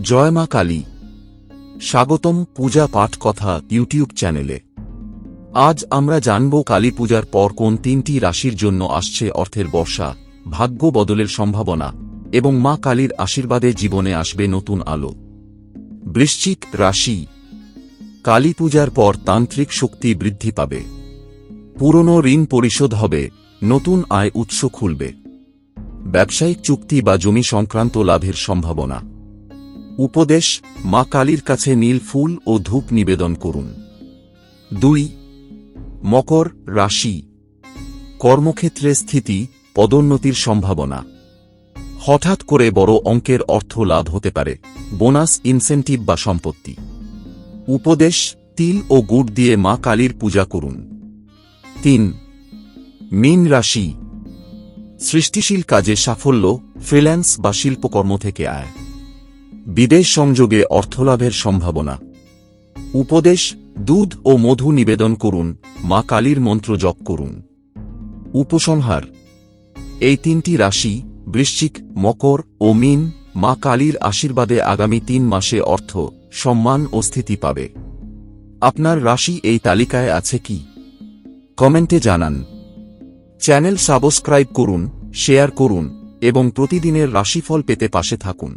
জয় মা কালী। স্বাগতম পূজা পাঠ কথা ইউটিউব চ্যানেলে। আজ আমরা জানব কালী পূজার পর কোন তিনটি রাশির জন্য আসছে অর্থের বর্ষা, ভাগ্য বদলের সম্ভাবনা এবং মা কালীর আশীর্বাদে জীবনে আসবে নতুন আলো। বৃশ্চিক রাশি। কালী পূজার পর তান্ত্রিক শক্তি বৃদ্ধি পাবে, পুরনো ঋণ পরিশোধ হবে, নতুন আয় উৎস খুলবে। ব্যবসায়িক চুক্তি বা জমি সংক্রান্ত লাভের সম্ভাবনা। উপদেশ: মা কালীর কাছে নীল ফুল ও ধূপ নিবেদন করুন। 2. মকর রাশি। কর্মক্ষেত্রে স্থিতি, পদোন্নতির সম্ভাবনা। হঠাৎ করে বড় অঙ্কের অর্থ লাভ হতে পারে, বোনাস, ইনসেন্টিভ বা সম্পত্তি। উপদেশ: তিল ও গুড় দিয়ে মা কালীর পূজা করুন। 3. মীন রাশি। সৃষ্টিশীল কাজে সাফল্য, ফ্রিল্যান্স বা শিল্পকর্ম থেকে আয়। বিদেশ সংযোগে অর্থলাভের সম্ভাবনা। উপদেশ: দুধ ও মধু নিবেদন করুন, মা কালীর মন্ত্র জপ করুন। উপসংহার: এই তিনটি রাশি বৃশ্চিক, মকর ও মীন মা কালীর আশীর্বাদে আগামী 3 মাসে অর্থ, সম্মান ও স্থিতি পাবে। আপনার রাশি এই তালিকায় আছে কি? কমেন্টে জানান। চ্যানেল সাবস্ক্রাইব করুন, শেয়ার করুন এবং প্রতিদিনের রাশিফল পেতে পাশে থাকুন।